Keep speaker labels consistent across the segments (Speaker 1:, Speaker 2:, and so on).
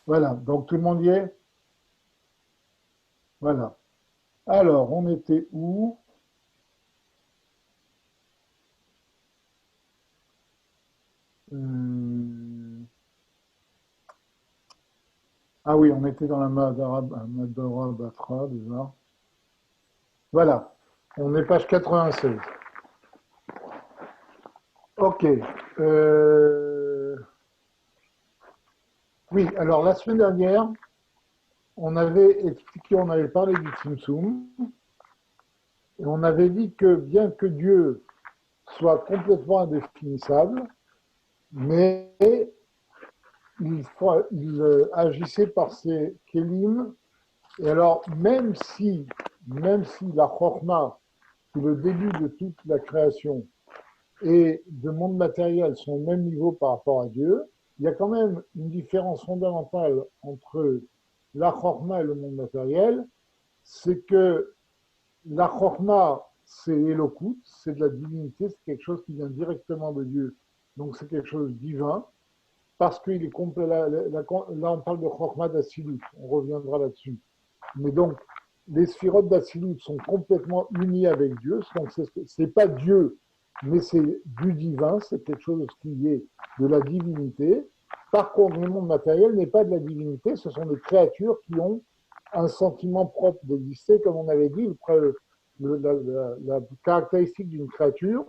Speaker 1: Voilà, donc tout le monde y est? Voilà. Alors, on était où? Hum, Ah oui, on était dans la Madhara Batra déjà. Voilà, on est page 96. Ok. Euh, Oui, alors la semaine dernière, on avait expliqué, on avait parlé du Tzimtzum, et on avait dit que bien que Dieu soit complètement indéfinissable, mais il agissait par ses kélim. Et alors, même si la Chorma, qui est le début de toute la création, et de monde matériel sont au même niveau par rapport à Dieu, il y a quand même une différence fondamentale entre la Chorma et le monde matériel, c'est que la Chorma, c'est Elokut, c'est de la divinité, c'est quelque chose qui vient directement de Dieu, donc c'est quelque chose de divin, parce qu'il est complet, là on parle de Chorma d'Assilut, on reviendra là-dessus. Mais donc, les sphirotes d'Atsilut sont complètement unis avec Dieu. Donc, c'est pas Dieu, mais c'est du divin. C'est quelque chose qui est de la divinité. Par contre, le monde matériel n'est pas de la divinité. Ce sont des créatures qui ont un sentiment propre d'exister. Comme on avait dit, la caractéristique d'une créature,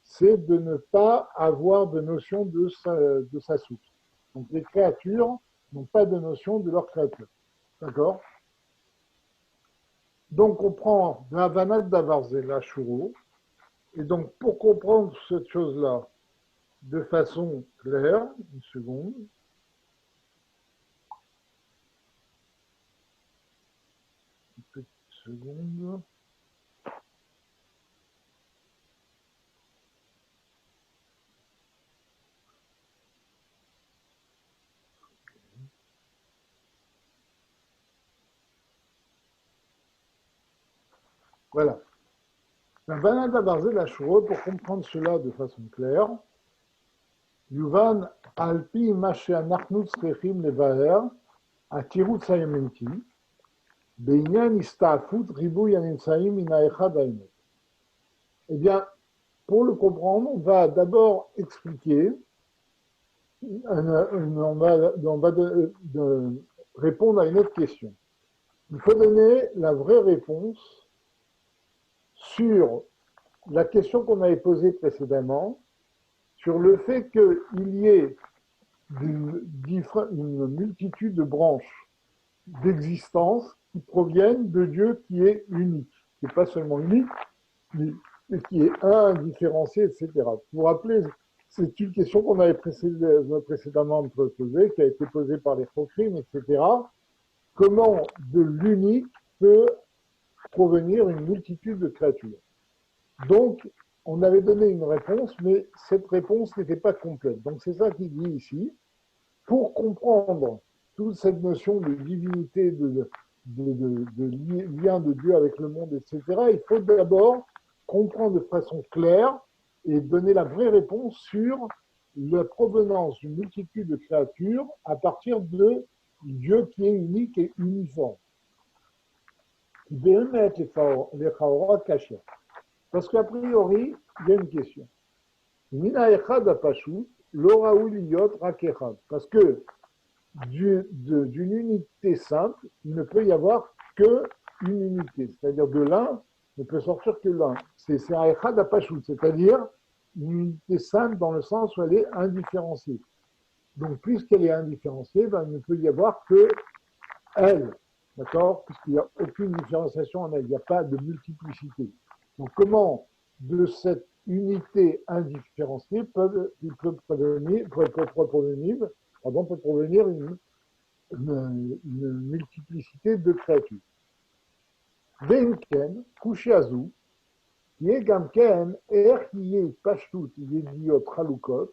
Speaker 1: c'est de ne pas avoir de notion de sa source. Donc, les créatures n'ont pas de notion de leur créature. D'accord? Donc, on prend Ravanat Davarzela Shuro. Et donc, pour comprendre cette chose-là de façon claire, une seconde, une petite seconde. Voilà. Ravanat Davarzela Shuro, pour comprendre cela de façon claire, Yuvan Alpi Mashe Anachnu Tzrechim Levaher, Atirut Sayamenti, Beinyan Istafut Ribu Yaninsaim Inaechad Aimet. Eh bien, pour le comprendre, on va d'abord expliquer on va répondre à une autre question. Il faut donner la vraie réponse sur la question qu'on avait posée précédemment, sur le fait qu'il y ait une multitude de branches d'existence qui proviennent de Dieu qui est unique, qui n'est pas seulement unique, mais qui est un, différencié, etc. Vous vous rappelez, c'est une question qu'on avait précédemment posée, qui a été posée par les Chokrim, etc. Comment de l'unique peut provenir une multitude de créatures? Donc, on avait donné une réponse, mais cette réponse n'était pas complète. Donc, c'est ça qu'il dit ici. Pour comprendre toute cette notion de divinité, de lien de Dieu avec le monde, etc., il faut d'abord comprendre de façon claire et donner la vraie réponse sur la provenance d'une multitude de créatures à partir de Dieu qui est unique et uniforme. Parce qu'a priori, il y a une question. Mina echad apashut, lo raoul liyot rak echad. Parce que d'une unité simple, il ne peut y avoir qu'une unité. C'est-à-dire de l'un ne peut sortir que l'un. C'est un echad apashut, c'est-à-dire une unité simple dans le sens où elle est indifférenciée. Donc, puisqu'elle est indifférenciée, ben, il ne peut y avoir que elle. D'accord? Puisqu'il n'y a aucune différenciation en elle, il n'y a pas de multiplicité. Donc, comment de cette unité indifférenciée peut provenir une multiplicité de créatures? Venken, Kushiazu, Yegamken, Erkiye Pashtut, Yediot Halukot,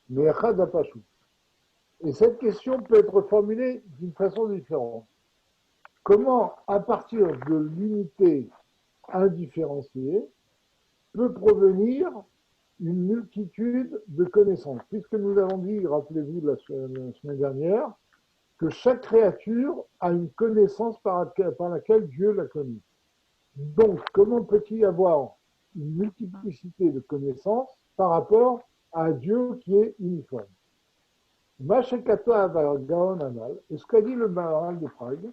Speaker 1: mais Echad Pashtut. Et cette question peut être formulée d'une façon différente. Comment, à partir de l'unité indifférenciée, peut provenir une multitude de connaissances? Puisque nous avons dit, rappelez-vous la semaine dernière, que chaque créature a une connaissance par laquelle Dieu la connaît. Donc, comment peut-il y avoir une multiplicité de connaissances par rapport à Dieu qui est uniforme? Mashekata Gaon Anal, et ce qu'a dit le Maharal de Prague,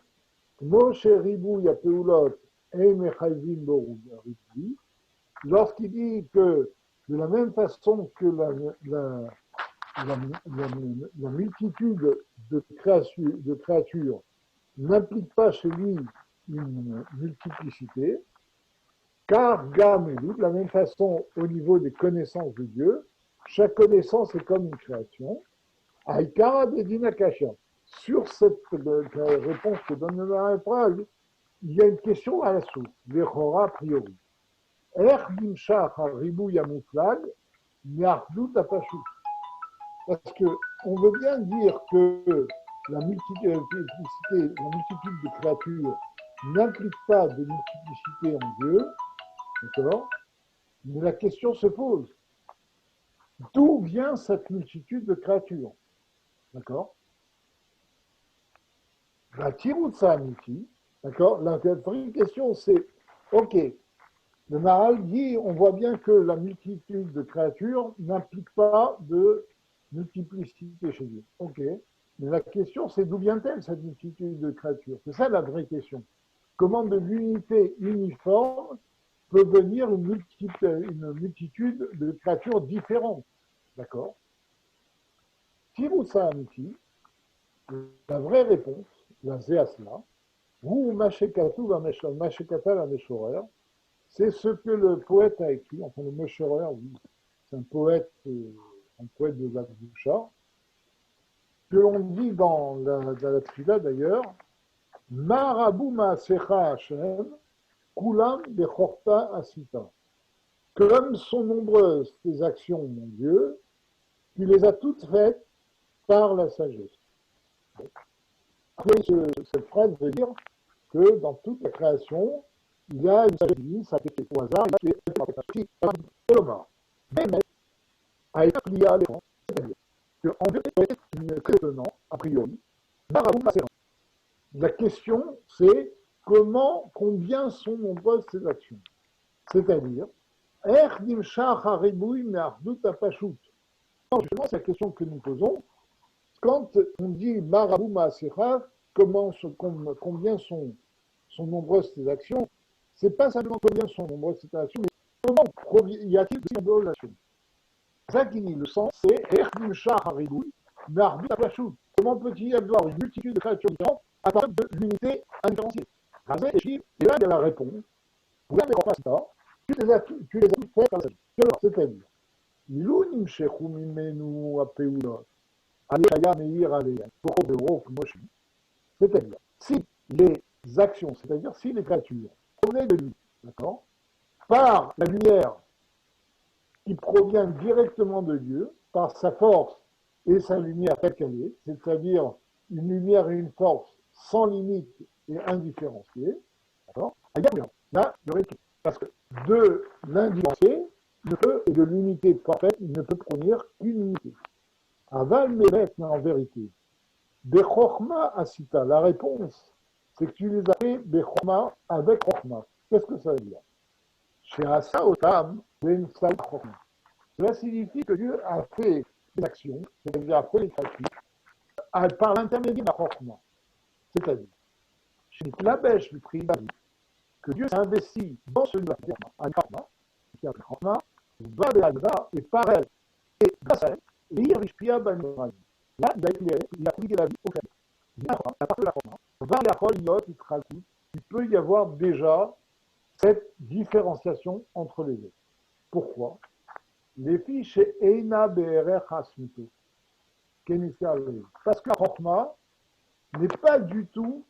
Speaker 1: Moshe Ribou Yapeulot et Mechalvin Borou Ribou, lorsqu'il dit que de la même façon que la multitude de créatures n'implique pas chez lui une multiplicité, car Gamelou, de la même façon au niveau des connaissances de Dieu, chaque connaissance est comme une création. Aïkara de Dinakasha. Sur cette réponse que donne le Maharal Prague, il y a une question à la source, l'Echora a priori. Er Dimshach Ribou Yamuflag, Niardut Apashut. Parce qu'on veut bien dire que la multitude de créatures n'implique pas de multiplicité en Dieu, d'accord? Mais la question se pose, d'où vient cette multitude de créatures? D'accord? La Tirutsa Amiti, d'accord? La vraie question c'est, ok, le Maharal dit, on voit bien que la multitude de créatures n'implique pas de multiplicité chez Dieu. Ok, mais la question c'est d'où vient-elle cette multitude de créatures? C'est ça la vraie question. Comment de l'unité uniforme peut venir une multitude de créatures différentes? D'accord? Tirutsa Amiti, la vraie réponse, la Zéasla, ou Mashekatu Mashekata la Meshorer, c'est ce que le poète a écrit, enfin le Meshorer, oui, c'est un poète de la Boucha, que l'on dit dans la Tfila d'ailleurs, Marabou Maasecha Hashem, Kulam Bechorta Asita. Comme sont nombreuses tes actions, mon Dieu, tu les as toutes faites par la sagesse. Après, cette phrase veut dire que dans toute la création, il y a une sagesse divine, ça a été fait au hasard, il a été fait par mais a été plié à l'écran, c'est-à-dire qu'en vérité, étonnant, a priori, la question, c'est combien sont nombreuses ces actions? C'est-à-dire, justement, c'est la question que nous posons. Quand on dit Marabou Maasecha, combien sont nombreuses ces actions, c'est pas simplement combien sont nombreuses ces actions, mais comment y a-t-il de nombreuses actions? Ça qui dit le sens, c'est comment peut-il y avoir une multitude de créatures différentes à partir de l'unité indifférenciée? Et là, il y a la réponse. Tu les as toutes faites par la sagesse. C'est-à-dire, c'est-à-dire, si les actions, c'est-à-dire si les créatures provenaient de lui, d'accord, par la lumière qui provient directement de Dieu, par sa force et sa lumière telle qu'elle est, c'est-à-dire une lumière et une force sans limite et indifférenciée, d'accord, là, il y aurait tout. Parce que de l'indifférencié et de l'unité parfaite, il ne peut produire qu'une unité. Aval Meret, en vérité, Bechorma Asita, la réponse, c'est que tu les as fait Bechorma avec Chorma. Qu'est-ce que ça veut dire? Chez Asa Otam, cela signifie que Dieu a fait des actions, c'est-à-dire a fait les créatures, par l'intermédiaire de la Chorma. C'est-à-dire, chez Klabesh, le prix que Dieu s'est investi dans ce nouveau à Chorma, qui a fait Chorma, et par elle, et grâce à elle, là, il a éclairé, il a appliqué la vie au créateur. À partir de la Chorma, il peut y avoir déjà cette différenciation entre les deux. Pourquoi? Les fiches Eina BRR Hasmito. Parce que la Chorma n'est pas du tout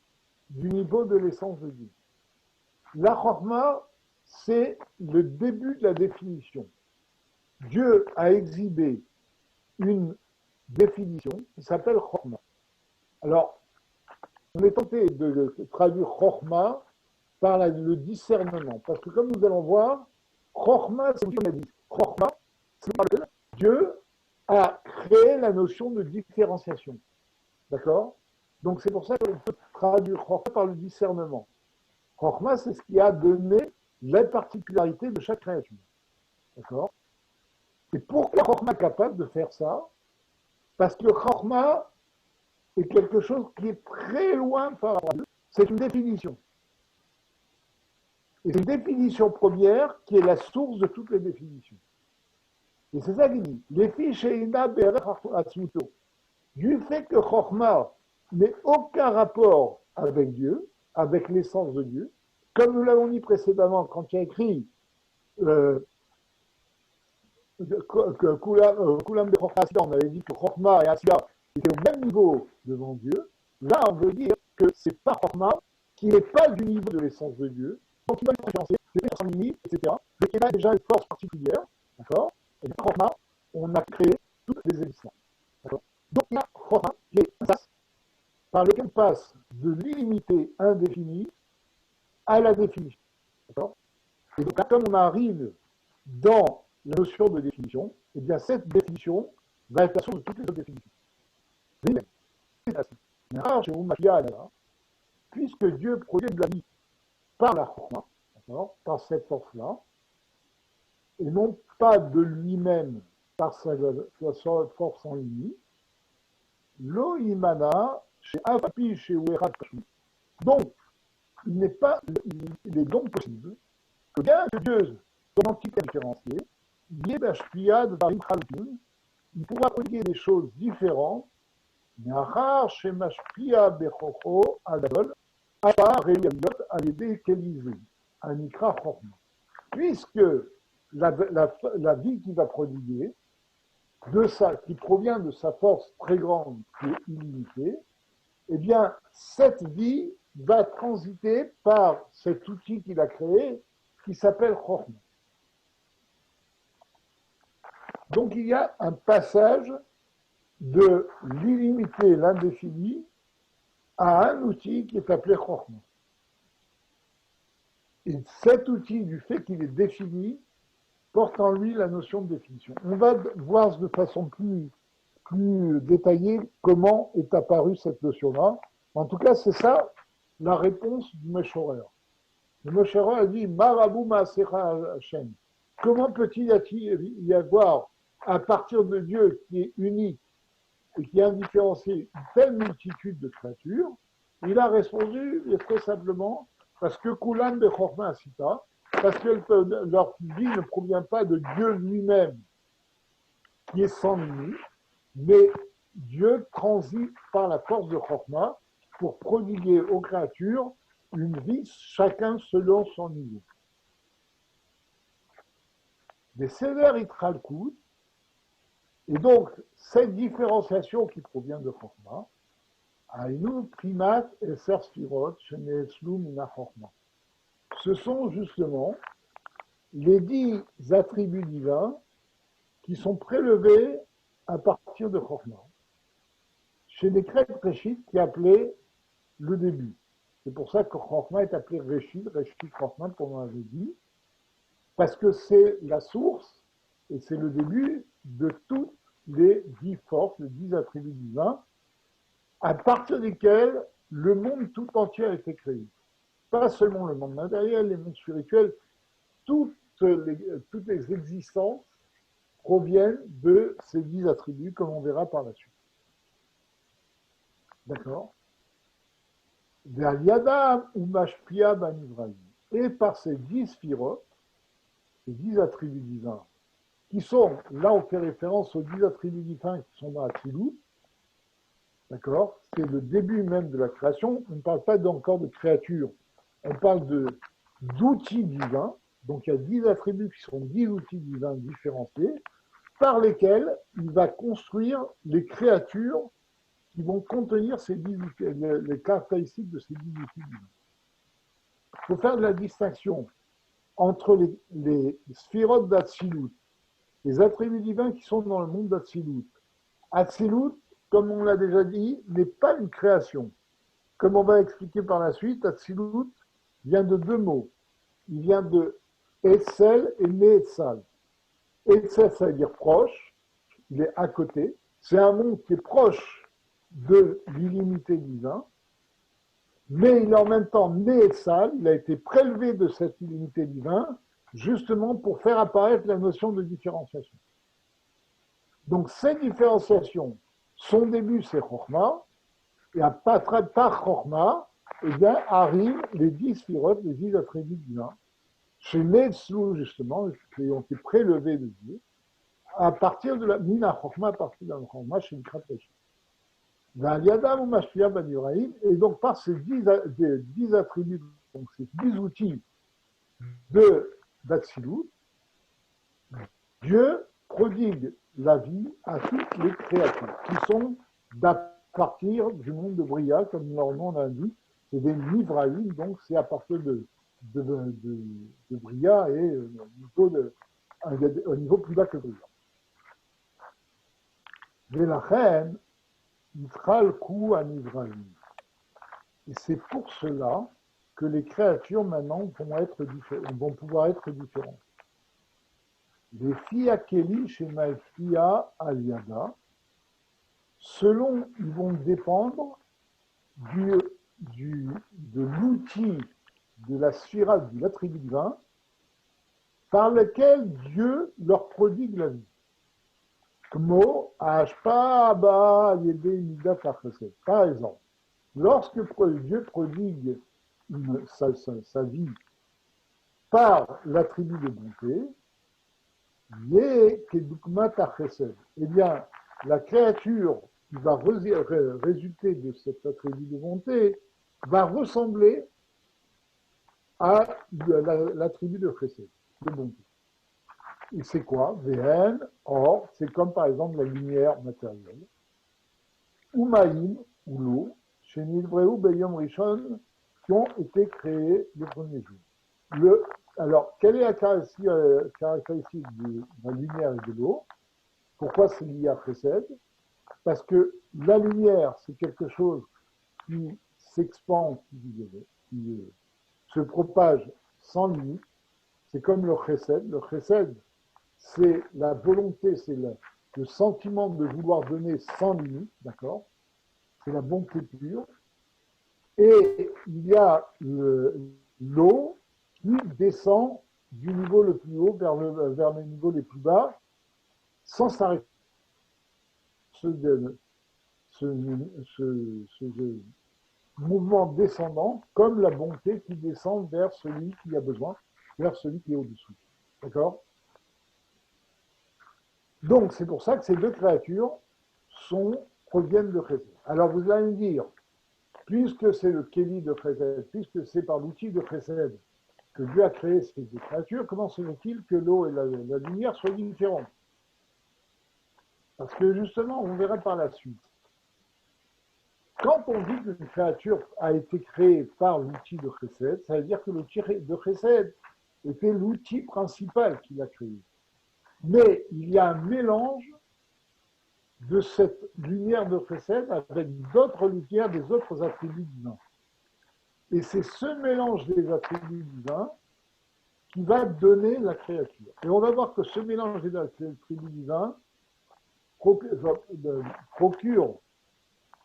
Speaker 1: du niveau de l'essence de Dieu. La Chorma, c'est le début de la définition. Dieu a exhibé une définition qui s'appelle Chorma. Alors, on est tenté de traduire Chorma par le discernement, parce que comme nous allons voir, Chorma, c'est ce qu'on a dit. Chorma, c'est par lequel Dieu a créé la notion de différenciation. D'accord? Donc c'est pour ça qu'on peut traduire Chokhmah par le discernement. Chokhmah, c'est ce qui a donné les particularités de chaque créature. D'accord? Et pourquoi Chokhmah est capable de faire ça? Parce que Chokhmah est quelque chose qui est très loin par rapport à Dieu. C'est une définition. Et c'est une définition première qui est la source de toutes les définitions. Et c'est ça qu'il dit. Les fiches et du fait que Chokhmah n'ait aucun rapport avec Dieu, avec l'essence de Dieu, comme nous l'avons dit précédemment quand il y a écrit Kulam de Chokhmah, on avait dit que Chokhmah et Asiya étaient au même niveau devant Dieu. Là, on veut dire que c'est pas Chokhmah qui n'est pas du niveau de l'essence de Dieu, donc il va nous influencer, c'est sans limite, etc. Mais qui a déjà une force particulière, d'accord? Et du Chokhmah, on a créé toutes les existences. D'accord? Donc il y a Chokhmah qui est un sas par lequel on passe de l'illimité indéfinie à la définition. D'accord? Et donc là, comme on arrive dans la notion de définition, eh bien cette définition va être la source de toutes les autres définitions. Puisque Dieu produit de la vie par la Chokhmah, par cette force-là, et non pas de lui-même par sa force en lui, lo imana chez Afapi chez Uerat Kashu. Donc, il est donc possible que bien que Dieu soit l'entité différenciée, il pourra produire des choses différentes, puisque la vie qu'il va prodiguer, qui provient de sa force très grande, qui est illimitée, eh bien, cette vie va transiter par cet outil qu'il a créé, qui s'appelle Chokhmah. Donc, il y a un passage de l'illimité, l'indéfini, à un outil qui est appelé Chokhmah. Et cet outil, du fait qu'il est défini, porte en lui la notion de définition. On va voir de façon plus détaillée comment est apparue cette notion-là. En tout cas, c'est ça la réponse du Meshorer. Le Meshorer a dit Marabou Maasecha Hashem. Comment peut-il y avoir, à partir de Dieu qui est unique et qui a indifférencié une telle multitude de créatures? Il a répondu très simplement parce que Kulan de Chokhmah Asita, parce que leur vie ne provient pas de Dieu lui-même, qui est sans limite, mais Dieu transite par la force de Chokhmah pour prodiguer aux créatures une vie, chacun selon son niveau. Des sévères itralkout, et donc cette différenciation qui provient de Chokhmah, Aïnou primat et serspirot, sheneetzlu mina Chokhmah. Ce sont justement les 10 attributs divins qui sont prélevés à partir de Chokhmah. Chez les Grecs, Réchit, qui appelait le début. C'est pour ça que Chokhmah est appelé Réchit Chokhmah, comme on avait dit, parce que c'est la source et c'est le début de toutes les 10 forces, les 10 attributs divins, à partir desquels le monde tout entier a été créé. Pas seulement le monde matériel, les mondes spirituels, toutes les existences proviennent de ces 10 attributs, comme on verra par la suite. D'accord? Et par ces 10 sphirotes, ces 10 attributs divins, qui sont, là on fait référence aux 10 attributs divins qui sont dans Atzilut, d'accord? C'est le début même de la création, on ne parle pas encore de créature, on parle d'outils divins, donc il y a 10 attributs qui sont 10 outils divins différenciés, par lesquels il va construire les créatures qui vont contenir ces 10 outils, les caractéristiques de ces 10 outils divins. Il faut faire de la distinction entre les sphirotes d'Atsilut, les attributs divins qui sont dans le monde d'Atsilut. Atsilut, comme on l'a déjà dit, n'est pas une création. Comme on va expliquer par la suite, Atsilut vient de 2 mots. Il vient de Etzel et Neetzal. Etzel, ça veut dire proche, il est à côté. C'est un monde qui est proche de l'illimité divin, mais il est en même temps né et sale, il a été prélevé de cette illimité divin, justement pour faire apparaître la notion de différenciation. Donc cette différenciation, son début c'est Chokhmah, et à par Chokhmah, eh bien, arrivent les 10 sphirotes, les 10 attributs divins, chez Netzlou justement, qui ont été prélevés de Dieu, à partir de la Mina Chokhmah, à partir de la Chokhmah, chez le Kratesh. Et donc par ces 10 attributs, donc ces 10 outils de d'Atsilut, Dieu prodigue la vie à toutes les créatures qui sont d'à partir du monde de Bria, comme leur nom l'indique, c'est des Nivraïm, donc c'est à partir de Bria et au niveau plus bas que Bria. Velachem, Yitral Kou Anivraïm. Et c'est pour cela que les créatures maintenant vont pouvoir être différentes. Les Fiakeli chez Maefia Aliada, selon, ils vont dépendre de l'outil de la sphira, de l'attribut divin, par lequel Dieu leur prodigue la vie. Kmo Ashpa Ba Yede Midat Achesed. Par exemple, lorsque Dieu prodigue sa vie par l'attribut de bonté, eh bien, la créature qui va résulter de cet attribut de bonté va ressembler à l'attribut de chesed, de bonté. Et c'est quoi? VN, or, c'est comme par exemple la lumière matérielle, ou Maïm, ou l'eau, chez Nidbreu Beyom Rishon, qui ont été créés le premier jour. Alors, quelle est la caractéristique de la lumière et de l'eau? Pourquoi c'est lié à Chesed? Parce que la lumière, c'est quelque chose qui s'expand, qui se propage sans limite. C'est comme le Chesed. Le Chesed, c'est la volonté, c'est le sentiment de vouloir donner sans limite, d'accord? C'est la bonté pure. Et il y a l'eau qui descend du niveau le plus haut vers les niveaux les plus bas, sans s'arrêter. Ce mouvement descendant, comme la bonté qui descend vers celui qui a besoin, vers celui qui est au-dessous. D'accord? Donc, c'est pour ça que ces deux créatures proviennent de Chesed. Alors, vous allez me dire, puisque c'est le Kéli de Chesed, puisque c'est par l'outil de Chesed que Dieu a créé ces deux créatures, comment se fait-il que l'eau et la lumière soient différentes? Parce que justement, on verra par la suite. Quand on dit qu'une créature a été créée par l'outil de Chesed, ça veut dire que l'outil de Chesed était l'outil principal qu'il a créé. Mais il y a un mélange de cette lumière de Chesed avec d'autres lumières des autres attributs divins. Et c'est ce mélange des attributs divins qui va donner la créature. Et on va voir que ce mélange des attributs divins procure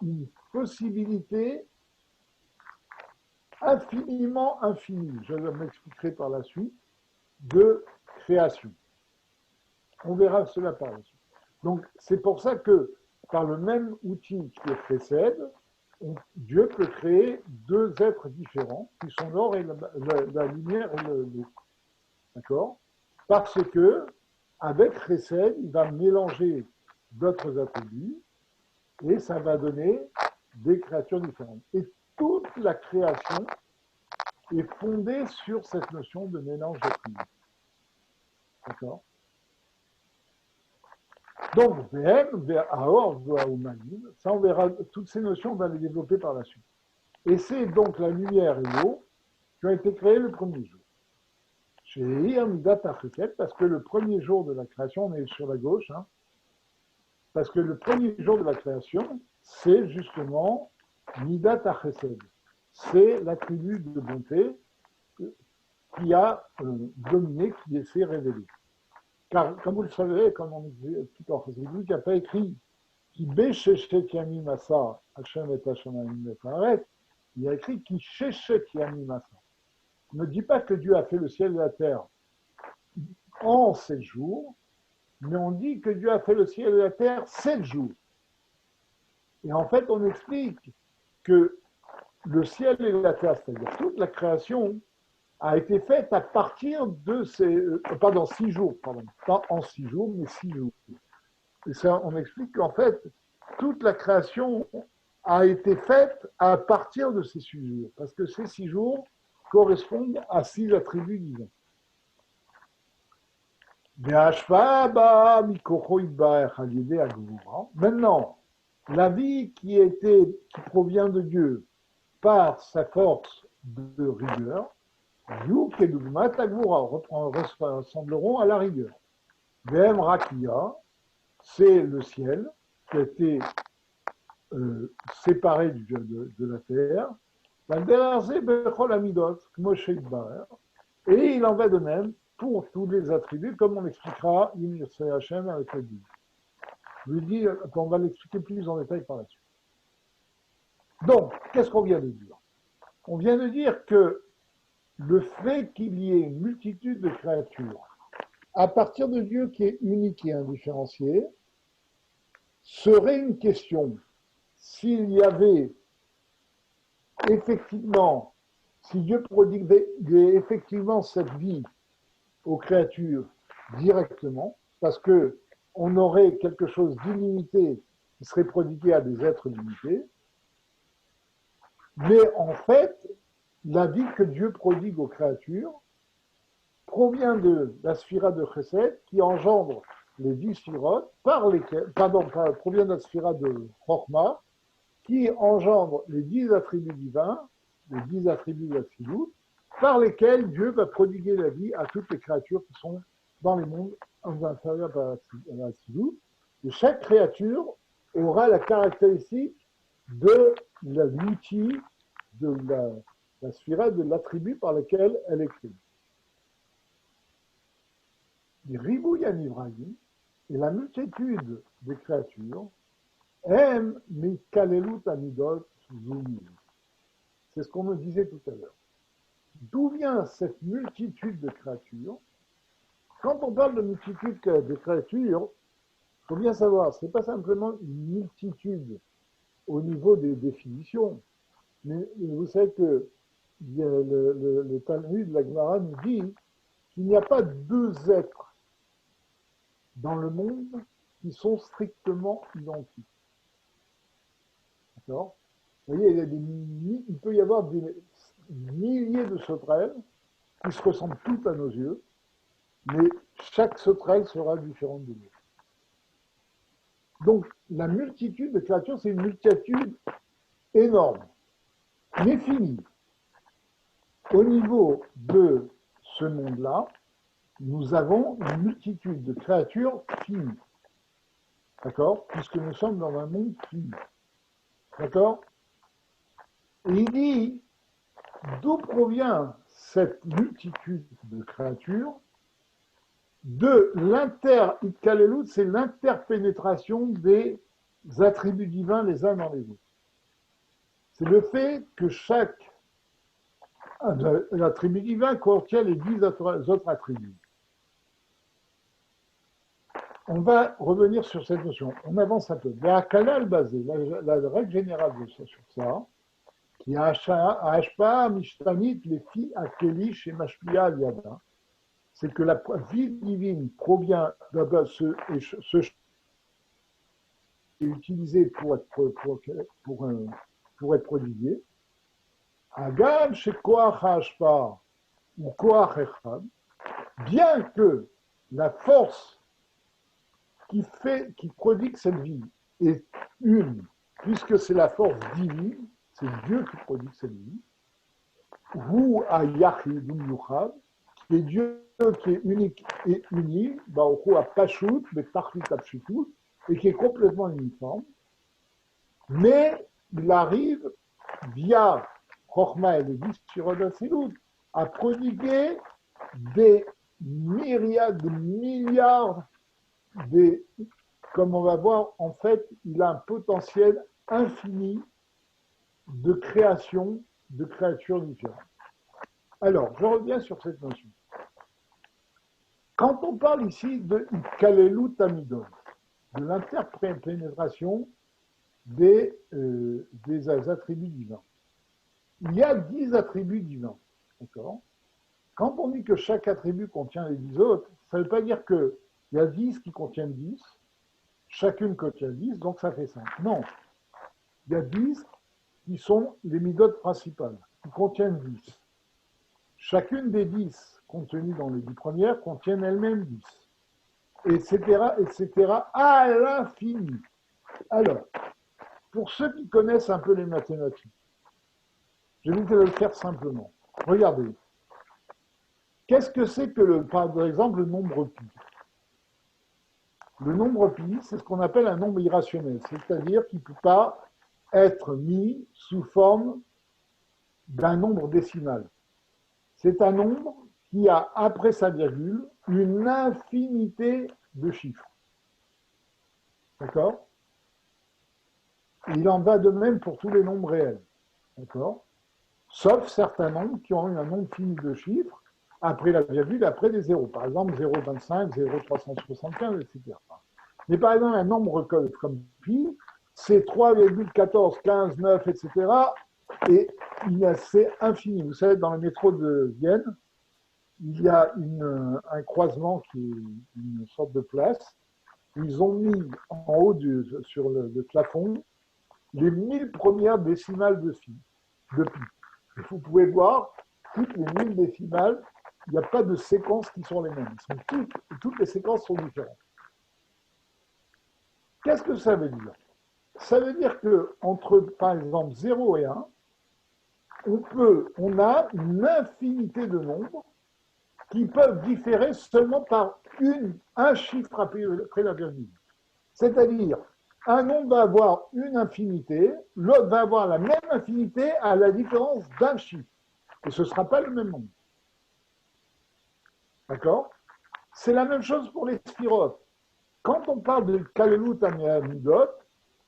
Speaker 1: une possibilité infiniment infinie, je m'expliquerai par la suite, de création. On verra cela par la suite. Donc, c'est pour ça que, par le même outil qui précède, Dieu peut créer deux êtres différents, qui sont l'or et la lumière et l'eau. D'accord? Parce que, avec Chesed, il va mélanger d'autres attributs, et ça va donner des créatures différentes. Et toute la création est fondée sur cette notion de mélange d'attributs. D'accord? Donc, VM, Aor, Humanim, ça on verra, toutes ces notions, on va les développer par la suite. Et c'est donc la lumière et l'eau qui ont été créées le premier jour. Chez Midat Achesed, parce que le premier jour de la création, on est sur la gauche, hein, parce que le premier jour de la création, c'est justement Midat Achesed. C'est l'attribut de bonté qui a dominé, qui s'est révélé. Car, comme vous le savez, comme on dit tout en Chassidut, il n'y a pas écrit qui Béchéchet Yamim Asa, Hachem et Hachem et il y a écrit qui Chéchet Yamim Asa. Ne dit pas que Dieu a fait le ciel et la terre en 7 jours, mais on dit que Dieu a fait le ciel et la terre 7 jours. Et en fait, on explique que le ciel et la terre, c'est-à-dire toute la création, a été faite à partir de ces... pardon, 6 jours, pardon. Pas en 6 jours, mais 6 jours. Et ça, on explique qu'en fait, toute la création a été faite à partir de ces 6 jours, parce que ces 6 jours correspondent à 6 attributs divins. Maintenant, la vie qui provient de Dieu par sa force de rigueur, ressembleront à la rigueur. Vem Rakia, c'est le ciel qui a été séparé de la terre. Et il en va de même pour tous les attributs, comme on l'expliquera Hachem avec la Bible. Je lui dis qu'on va l'expliquer plus en détail par la suite. Donc, qu'est-ce qu'on vient de dire? On vient de dire que le fait qu'il y ait une multitude de créatures, à partir de Dieu qui est unique et indifférencié, serait une question. S'il y avait effectivement, si Dieu prodiguait effectivement cette vie aux créatures directement, parce que on aurait quelque chose d'illimité qui serait prodigué à des êtres limités, mais en fait, la vie que Dieu prodigue aux créatures provient de la sphira de Chesed qui engendre les 10 sphirotes, provient de la sphira de Chokhmah qui engendre les 10 attributs divins, les 10 attributs d'Atsilut, par lesquels Dieu va prodiguer la vie à toutes les créatures qui sont dans les mondes inférieurs à l'Atsilut. Et chaque créature aura la caractéristique de l'outil, de la sphira, de l'attribut par lequel elle est créée. Les Ribouyan Ibrahim et la multitude des créatures aiment Mikalelut Amidot Zumi. C'est ce qu'on me disait tout à l'heure. D'où vient cette multitude de créatures? Quand on parle de multitude de créatures, il faut bien savoir, ce n'est pas simplement une multitude au niveau des définitions, mais vous savez que le Talmud, la Gemara nous dit qu'il n'y a pas 2 êtres dans le monde qui sont strictement identiques. D'accord? Vous voyez, il peut y avoir des milliers de sauterelles qui se ressemblent toutes à nos yeux, mais chaque sauterelle sera différente de l'autre. Donc, la multitude de créatures, c'est une multitude énorme, mais finie. Au niveau de ce monde-là, nous avons une multitude de créatures finies. D'accord? Puisque nous sommes dans un monde fini. D'accord? Et il dit, d'où provient cette multitude de créatures? De l'inter-itkalelut, c'est l'interpénétration des attributs divins les uns dans les autres. C'est le fait que chaque attribut divin contient les 10 autres attributs. On va revenir sur cette notion. On avance un peu. La kanal basé, la règle générale sur ça, qui a Ashpa, Mishtanit, les filles Akelish et Mashpia Aliada, c'est que la vie divine provient de ce est utilisé pour être prodigué. Agam chez Koach Ashpa ou Koach Echad, bien que la force qui prodigue cette vie est une, puisque c'est la force divine, c'est Dieu qui prodigue cette vie, ou à Yachidum Yuchad, qui est Dieu qui est unique et uni, à Pashut, mais Tachlit Apshitut, et qui est complètement uniforme, mais il arrive via Chokhmah et les 10 Shirot d'Atsilut à prodiguer des myriades, des milliards des comme on va voir, en fait, il a un potentiel infini de création de créatures différentes. Alors, je reviens sur cette notion. Quand on parle ici de Kalelu Tamidon, de l'interpénétration des attributs divins, il y a 10 attributs divins. D'accord ? Quand on dit que chaque attribut contient les 10 autres, ça ne veut pas dire qu'il y a 10 qui contiennent 10, chacune contient 10, donc ça fait 5. Non. Il y a 10 qui sont les midotes principales, qui contiennent 10. Chacune des 10 contenues dans les 10 premières contiennent elles-mêmes 10. Etc., etc., à l'infini. Alors, pour ceux qui connaissent un peu les mathématiques, je vais le faire simplement. Regardez. Qu'est-ce que c'est que, par exemple, le nombre pi? Le nombre pi, c'est ce qu'on appelle un nombre irrationnel, c'est-à-dire qu'il ne peut pas être mis sous forme d'un nombre décimal. C'est un nombre qui a, après sa virgule, une infinité de chiffres. D'accord? Il en va de même pour tous les nombres réels. D'accord? Sauf certains nombres qui ont eu un nombre fini de chiffres, après la virgule, après des zéros. Par exemple, 0,25, 0,375, etc. Mais par exemple, un nombre comme pi, c'est 3,14, 15, 9, etc. Et c'est infini. Vous savez, dans le métro de Vienne, il y a un croisement qui est une sorte de place. Ils ont mis en haut sur le plafond les 1000 premières décimales de pi. Vous pouvez voir, toutes les 1000 décimales, il n'y a pas de séquences qui sont les mêmes. Toutes les séquences sont différentes. Qu'est-ce que ça veut dire? Ça veut dire qu'entre, par exemple, 0 et 1, on a une infinité de nombres qui peuvent différer seulement par un chiffre après la virgule. C'est-à-dire, un nombre va avoir une infinité, l'autre va avoir la même infinité à la différence d'un chiffre. Et ce ne sera pas le même nombre. D'accord? C'est la même chose pour les sphirotes. Quand on parle de Kalelut Amidot,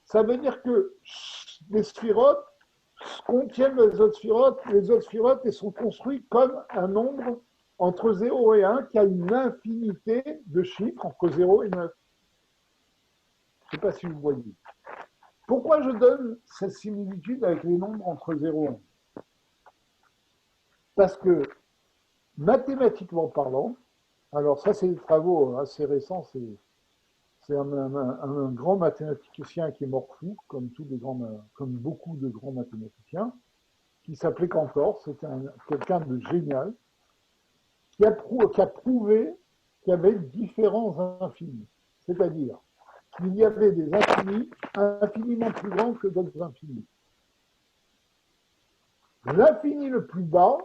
Speaker 1: ça veut dire que les sphirotes contiennent les autres sphirotes et sont construits comme un nombre entre 0 et 1 qui a une infinité de chiffres entre 0 et 9. Je ne sais pas si vous voyez. Pourquoi je donne cette similitude avec les nombres entre 0 et 1? Parce que, mathématiquement parlant, alors ça c'est des travaux assez récents, c'est un grand mathématicien qui est mort fou, comme beaucoup de grands mathématiciens, qui s'appelait Cantor, c'était quelqu'un de génial, qui a prouvé qu'il y avait différents infinis. C'est-à-dire qu'il y avait des infinis infiniment plus grands que d'autres infinis. L'infini le plus bas,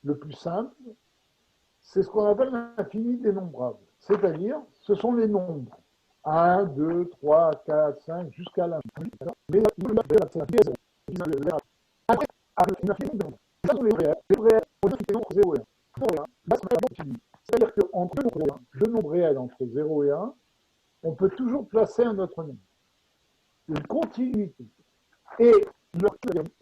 Speaker 1: le plus simple, c'est ce qu'on appelle l'infini dénombrable. C'est-à-dire, ce sont les nombres 1, 2, 3, 4, 5, jusqu'à l'infini. Mais après, l'infini, ça sont les réels. Les réels, on a entre 0 et 1. C'est-à-dire qu'entre deux nombres réels entre 0 et 1, on peut toujours placer un autre nombre. Une continuité. Et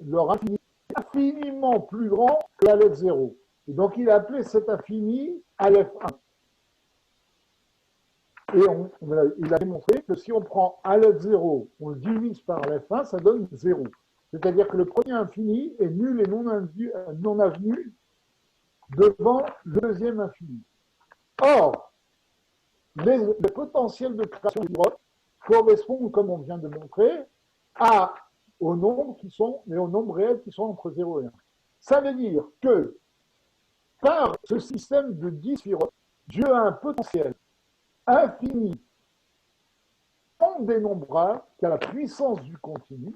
Speaker 1: leur infini est infiniment plus grand que la lettre 0. Et donc, il a appelé cet infini Aleph 1. Et il a démontré que si on prend Aleph 0, on le divise par Aleph 1, ça donne 0. C'est-à-dire que le premier infini est nul et non avenu devant le deuxième infini. Or, le potentiel de création du bloc correspond, comme on vient de montrer, aux nombres réels qui sont entre 0 et 1. Ça veut dire que par ce système de 10 sphirotes, Dieu a un potentiel infini, non dénombrable, qui a la puissance du continu,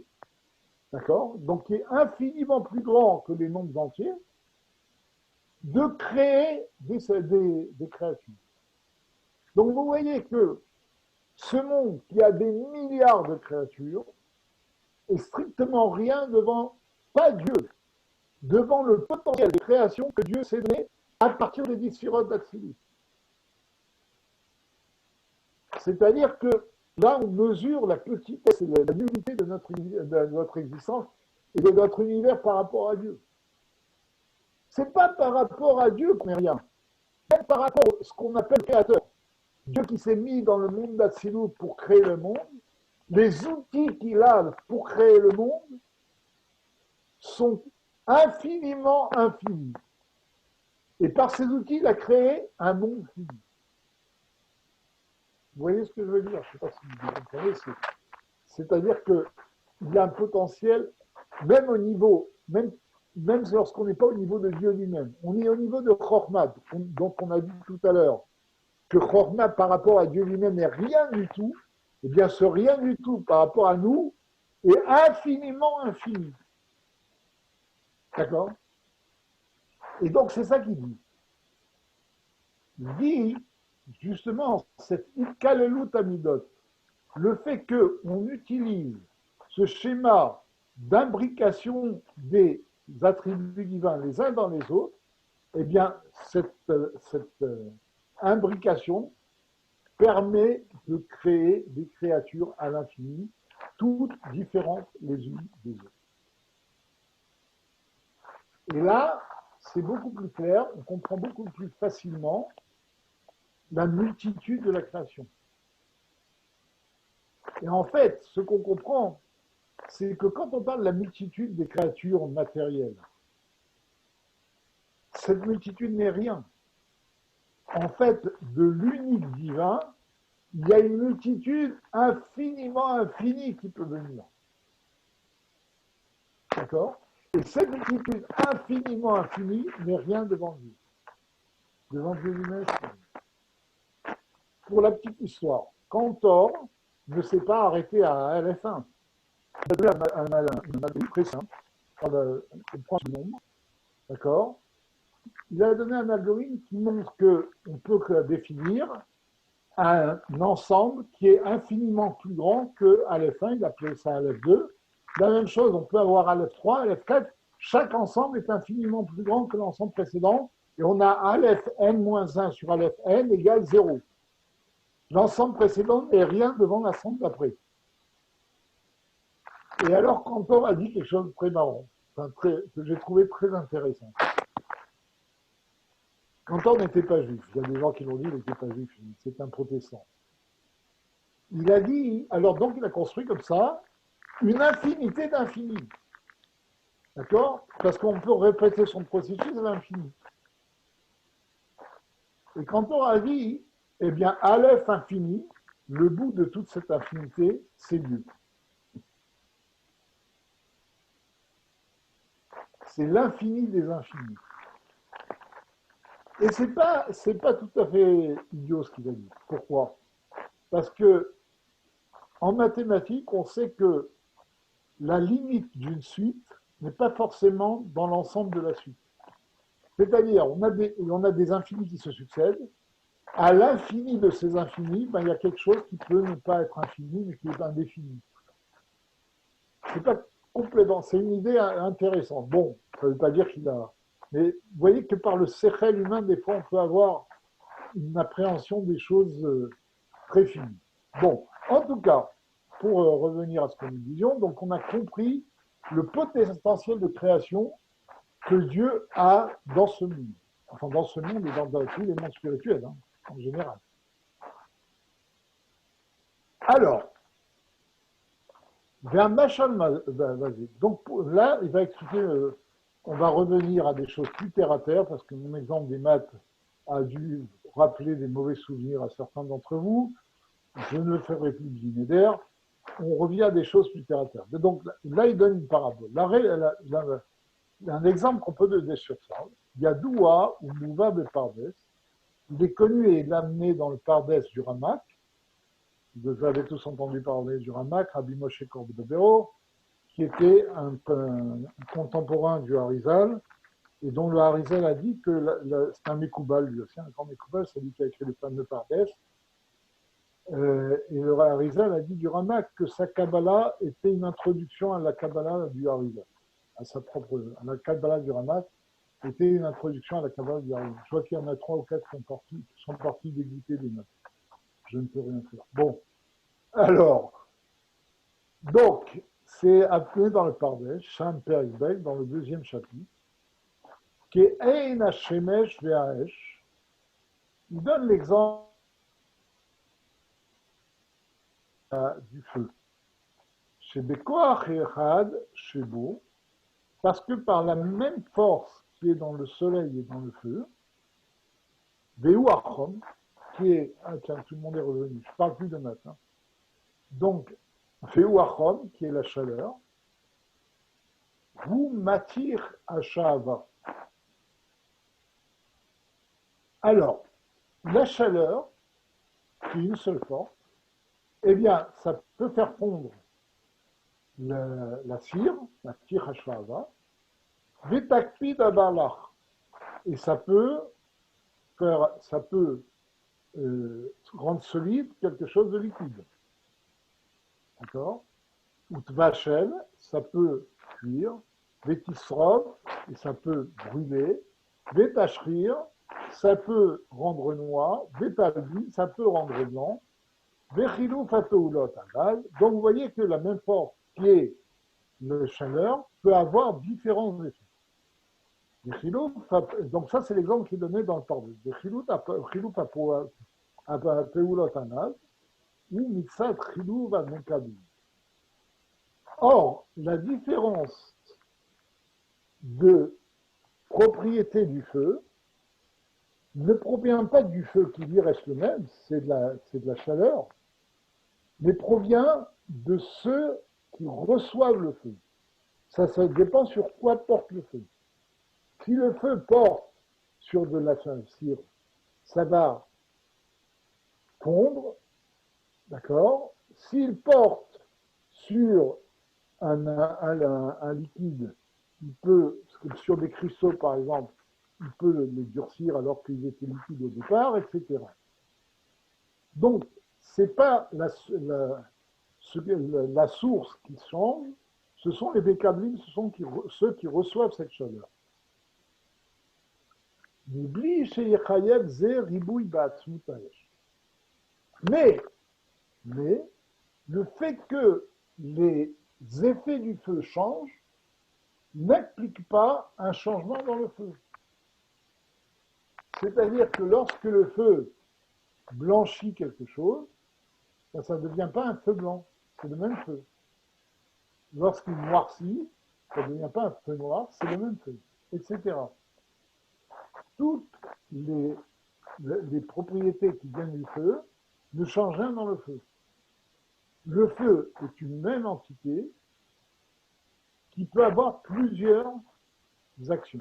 Speaker 1: d'accord? Donc qui est infiniment plus grand que les nombres entiers, de créer des créatures. Donc vous voyez que ce monde qui a des milliards de créatures est strictement rien devant, pas Dieu, devant le potentiel de création que Dieu s'est donné à partir des 10 sphirotes d'Atsilut. C'est-à-dire que là, on mesure la petitesse et la nullité de notre existence et de notre univers par rapport à Dieu. C'est pas par rapport à Dieu qu'on est rien, même par rapport à ce qu'on appelle créateur. Dieu qui s'est mis dans le monde d'Atsilut pour créer le monde, les outils qu'il a pour créer le monde sont infiniment infinis. Et par ces outils, il a créé un monde fini. Vous voyez ce que je veux dire? Je ne sais pas si vous comprenez. C'est-à-dire qu'il y a un potentiel, même au niveau, même lorsqu'on n'est pas au niveau de Dieu lui-même. On est au niveau de Chorma, dont on a dit tout à l'heure, que Chorma par rapport à Dieu lui-même n'est rien du tout. Eh bien, ce rien du tout par rapport à nous est infiniment infini. D'accord? Et donc, c'est ça qu'il dit. Il dit, justement, cette Ikalelut Amidot, le fait qu'on utilise ce schéma d'imbrication des attributs divins les uns dans les autres, eh bien, cette imbrication permet de créer des créatures à l'infini, toutes différentes les unes des autres. Et là, c'est beaucoup plus clair, on comprend beaucoup plus facilement la multitude de la création. Et en fait, ce qu'on comprend, c'est que quand on parle de la multitude des créatures matérielles, cette multitude n'est rien. En fait, de l'unique divin, il y a une multitude infiniment infinie qui peut venir. D'accord? Et cette multitude infiniment infinie n'est rien devant Dieu. Devant Dieu lui-même. Pour la petite histoire, Cantor ne s'est pas arrêté à LF1. Il a donné un algorithme très simple. On prend ce nombre. D'accord? Il a donné un algorithme qui montre qu'on peut définir un ensemble qui est infiniment plus grand que Aleph1, il appelait ça Aleph2. La même chose, on peut avoir Aleph3, Aleph4. Chaque ensemble est infiniment plus grand que l'ensemble précédent. Et on a Aleph n-1 sur Aleph n égale 0. L'ensemble précédent n'est rien devant l'ensemble d'après. Et alors, Cantor a dit quelque chose de très marrant, que j'ai trouvé très intéressant. Cantor n'était pas juif. Il y a des gens qui l'ont dit, il n'était pas juif. C'est un protestant. Il a dit, alors donc il a construit comme ça, une infinité d'infinis. D'accord? Parce qu'on peut répéter son processus à l'infini. Et Cantor a dit, eh bien, Aleph infini, le bout de toute cette infinité, c'est Dieu. C'est l'infini des infinis. Et c'est pas tout à fait idiot ce qu'il a dit. Pourquoi? Parce que en mathématiques, on sait que la limite d'une suite n'est pas forcément dans l'ensemble de la suite. C'est-à-dire, on a des infinis qui se succèdent. À l'infini de ces infinis, ben, il y a quelque chose qui peut ne pas être infini, mais qui est indéfini. C'est pas complètement. C'est une idée intéressante. Bon, ça ne veut pas dire qu'il a. Mais vous voyez que par le séchel humain, des fois, on peut avoir une appréhension des choses très fines. Bon, en tout cas, pour revenir à ce que nous disions, donc on a compris le potentiel de création que Dieu a dans ce monde. Enfin, dans ce monde et dans tous les mondes spirituels, hein, en général. Alors, vers Machal, vas-y. Donc là, il va expliquer, on va revenir à des choses plus terre à terre, parce que mon exemple des maths a dû rappeler des mauvais souvenirs à certains d'entre vous. Je ne le ferai plus d'Inéder. On revient à des choses plus terre à terre. Donc là, il donne une parabole. Un exemple qu'on peut donner sur ça. Il y a Doua ou Mouva de Pardes. Il est connu et il est amené dans le Pardes du Ramak. Vous avez tous entendu parler du Ramak, Rabbi Moshe Cordovero, qui était un contemporain du Harizal, et dont le Harizal a dit que c'est un Mekoubal, lui aussi, un grand Mekoubal, c'est lui qui a écrit le fameux Pardes. Et le Harizal a dit du Ramak que sa Kabbalah était une introduction à la Kabbalah du Harizal, à la Kabbalah du Ramak était une introduction à la Kabbalah du Harizal. Je vois qu'il y en a 3 ou 4 qui sont partis dégoûtés des notes. je ne peux rien faire. Bon, alors, donc, c'est appelé dans le Pardesh, Sham Perek Bey, dans le deuxième chapitre, qui est Ein Hashemesh Ve'Haesh. Il donne l'exemple du feu. Chez Bekoach Echad, chez Bo, parce que par la même force qui est dans le soleil et dans le feu, Veu Achom, qui est, ah tiens, tout le monde est revenu, je ne parle plus de maths, hein. Donc, Veu Achom, qui est la chaleur, vous m'attire à Shahava. Alors, la chaleur, qui est une seule force, eh bien, ça peut faire fondre la cire, la tire à Shahava, Vetakpid Abalach, et ça peut rendre solide quelque chose de liquide. D'accord? Ou tvachel, ça peut cuire. Vétisrov, et ça peut brûler. Vétachrir, ça peut rendre noir. Vétalbi, ça peut rendre blanc. Véchilou fatoulot aval. Donc vous voyez que la même force qui est la chaleur peut avoir différents effets. Donc ça c'est l'exemple qui est donné dans le Pardesh. Véchilou fatoulot aval ou mixat chilou vamekabim. Or, la différence de propriété du feu ne provient pas du feu qui lui reste le même, c'est de la chaleur, mais provient de ceux qui reçoivent le feu. Ça dépend sur quoi porte le feu. Si le feu porte sur de la cire, ça va fondre, d'accord? S'il porte sur un liquide, il peut, sur des cristaux par exemple, il peut les durcir alors qu'ils étaient liquides au départ, etc. Donc, ce n'est pas la source qui change, ce sont les békablim, ce sont ceux qui reçoivent cette chaleur. Mais, le fait que les effets du feu changent n'implique pas un changement dans le feu. C'est-à-dire que lorsque le feu blanchit quelque chose, ça ne devient pas un feu blanc, c'est le même feu. Lorsqu'il noircit, ça ne devient pas un feu noir, c'est le même feu, etc. Toutes les propriétés qui viennent du feu ne changent rien dans le feu. Le feu est une même entité qui peut avoir plusieurs actions.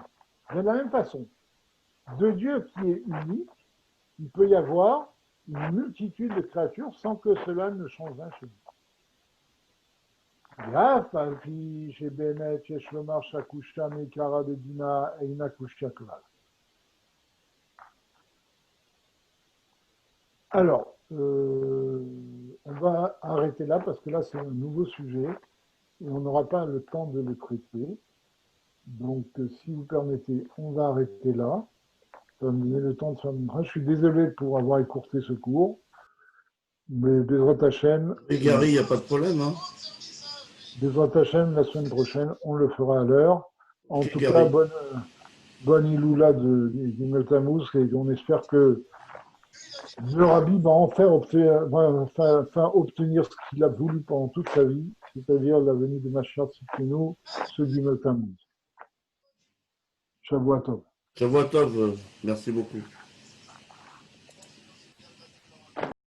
Speaker 1: De la même façon, de Dieu qui est unique, il peut y avoir une multitude de créatures sans que cela ne change rien chez nous. Alors, on va arrêter là parce que là c'est un nouveau sujet et on n'aura pas le temps de le traiter. Donc, si vous permettez, on va arrêter là. Ça va me donner le temps de faire une... Je suis désolé pour avoir écourté ce cours, mais Bezrat Hashem...
Speaker 2: Et Gary, il n'y a pas de problème. Hein.
Speaker 1: Bezrat Hashem, la semaine prochaine, on le fera à l'heure. En tout cas, bonne Iloula du Meltamouz, et on espère que le Rabbi va enfin obtenir ce qu'il a voulu pendant toute sa vie, c'est-à-dire la venue de Mashiach Tzidkenu, ceux du Meltamouz. Shavua Tov.
Speaker 2: Shavua Tov, merci beaucoup.